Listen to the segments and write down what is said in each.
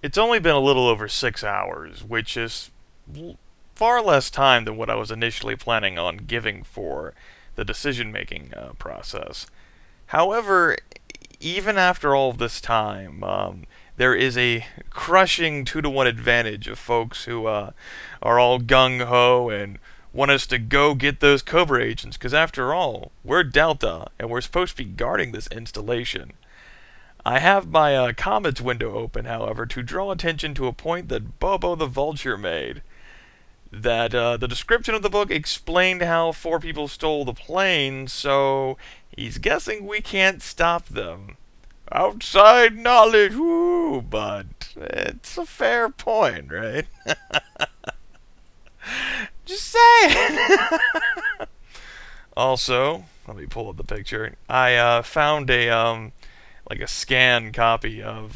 It's only been a little over 6 hours, which is far less time than what I was initially planning on giving for the decision-making process. However, even after all of this time, there is a crushing 2-to-1 advantage of folks who are all gung-ho and want us to go get those Cobra agents, because after all, we're Delta, and we're supposed to be guarding this installation. I have my comments window open, however, to draw attention to a point that Bobo the Vulture made. That the description of the book explained how 4 people stole the plane, so he's guessing we can't stop them. Outside knowledge, woo, but it's a fair point, right? Just saying. Also, let me pull up the picture. I found a like a scan copy of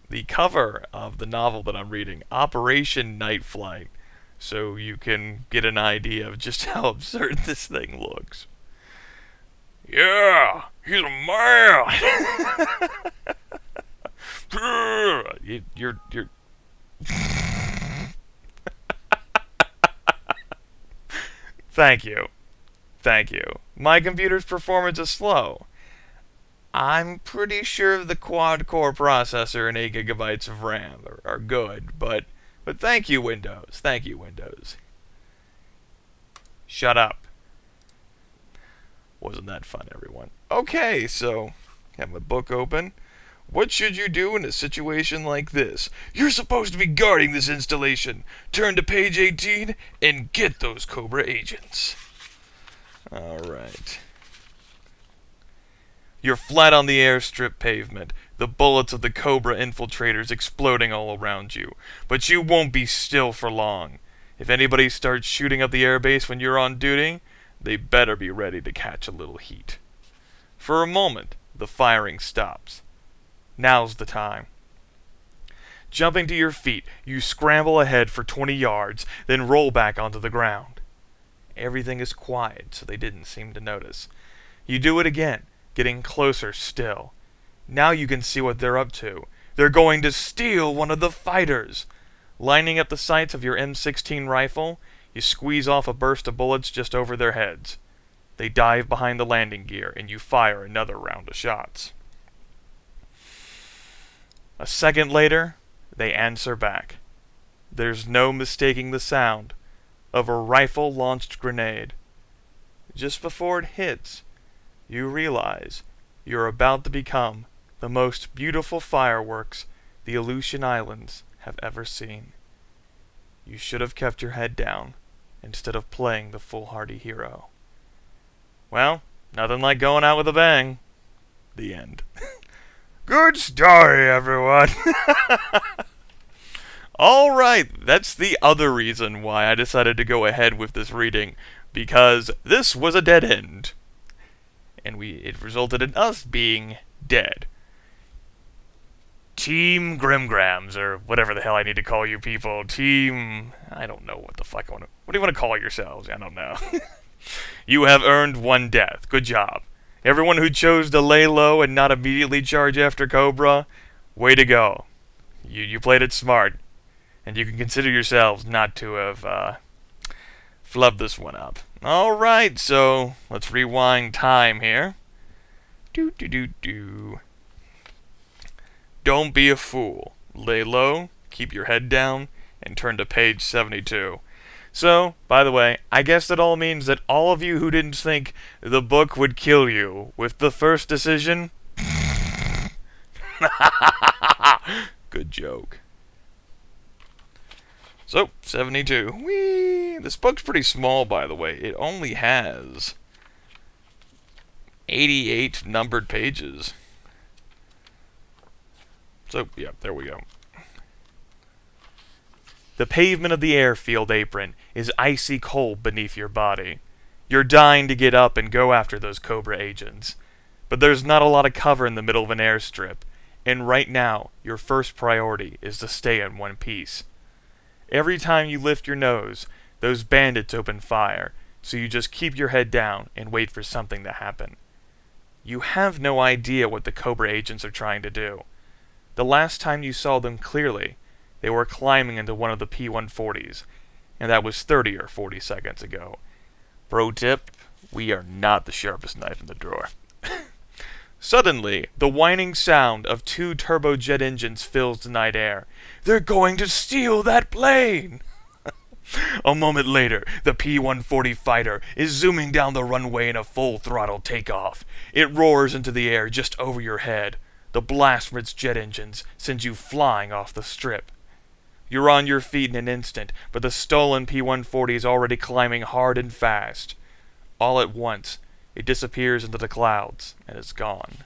the cover of the novel that I'm reading, Operation Night Flight, so you can get an idea of just how absurd this thing looks. Yeah, he's a man. You're Thank you. Thank you. My computer's performance is slow. I'm pretty sure the quad-core processor and 8 gigabytes of RAM are good, but thank you, Windows. Thank you, Windows. Shut up. Wasn't that fun, everyone? Okay, so have my book open. What should you do in a situation like this? You're supposed to be guarding this installation. Turn to page 18 and get those Cobra agents. Alright. You're flat on the airstrip pavement, the bullets of the Cobra infiltrators exploding all around you. But you won't be still for long. If anybody starts shooting up the airbase when you're on duty, they better be ready to catch a little heat. For a moment, the firing stops. Now's the time. Jumping to your feet, you scramble ahead for 20 yards, then roll back onto the ground. Everything is quiet, so they didn't seem to notice. You do it again, getting closer still. Now you can see what they're up to. They're going to steal one of the fighters. Lining up the sights of your M16 rifle, you squeeze off a burst of bullets just over their heads. They dive behind the landing gear, and you fire another round of shots. A second later, they answer back. There's no mistaking the sound of a rifle-launched grenade. Just before it hits, you realize you're about to become the most beautiful fireworks the Aleutian Islands have ever seen. You should have kept your head down instead of playing the foolhardy hero. Well, nothing like going out with a bang. The end. Good story, everyone. Alright, that's the other reason why I decided to go ahead with this reading, because this was a dead end. And it resulted in us being dead. Team Grimgrams, or whatever the hell I need to call you people. Team... I don't know what the fuck I want to... What do you want to call yourselves? I don't know. You have earned 1 death. Good job. Everyone who chose to lay low and not immediately charge after Cobra, way to go. You played it smart. And you can consider yourselves not to have flubbed this one up. Alright, so let's rewind time here. Don't be a fool. Lay low, keep your head down, and turn to page 72. So, by the way, I guess that all means that all of you who didn't think the book would kill you with the first decision... Good joke. So, 72. Whee! This book's pretty small, by the way. It only has 88 numbered pages. So, yeah, there we go. The pavement of the airfield apron is icy cold beneath your body. You're dying to get up and go after those Cobra agents. But there's not a lot of cover in the middle of an airstrip, and right now, your first priority is to stay in one piece. Every time you lift your nose, those bandits open fire, so you just keep your head down and wait for something to happen. You have no idea what the Cobra agents are trying to do. The last time you saw them clearly, they were climbing into one of the P-140s, and that was 30 or 40 seconds ago. Pro tip, we are not the sharpest knife in the drawer. Suddenly, the whining sound of 2 turbojet engines fills the night air. They're going to steal that plane! A moment later, the P-140 fighter is zooming down the runway in a full throttle takeoff. It roars into the air just over your head. The blast from its jet engines sends you flying off the strip. You're on your feet in an instant, but the stolen P-140 is already climbing hard and fast. All at once, it disappears into the clouds and is gone.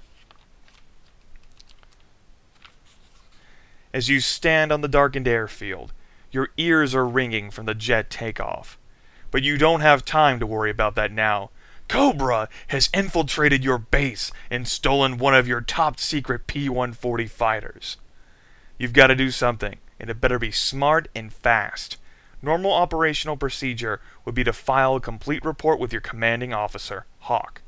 As you stand on the darkened airfield, your ears are ringing from the jet takeoff. But you don't have time to worry about that now. Cobra has infiltrated your base and stolen one of your top-secret P-140 fighters. You've got to do something, and it better be smart and fast. Normal operational procedure would be to file a complete report with your commanding officer, Hawk.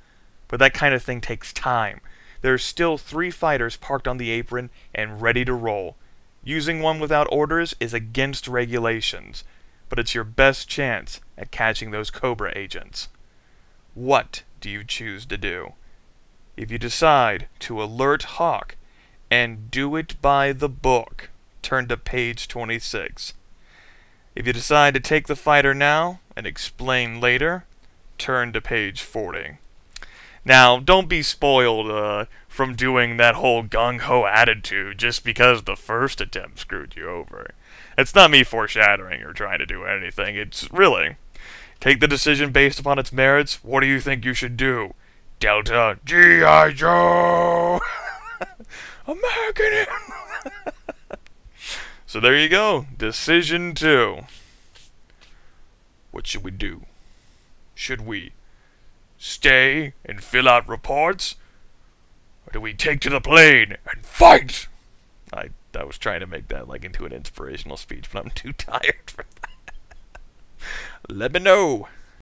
But that kind of thing takes time. There are still 3 fighters parked on the apron and ready to roll. Using one without orders is against regulations, but it's your best chance at catching those Cobra agents. What do you choose to do? If you decide to alert Hawk and do it by the book, turn to page 26. If you decide to take the fighter now and explain later, turn to page 40. Now, don't be spoiled from doing that whole gung-ho attitude just because the first attempt screwed you over. It's not me foreshadowing or trying to do anything. It's really, take the decision based upon its merits. What do you think you should do? Delta G.I. Joe! American! So there you go. Decision 2. What should we do? Should we stay and fill out reports? Or do we take to the plane and fight? I was trying to make that like into an inspirational speech, but I'm too tired for that. Let me know.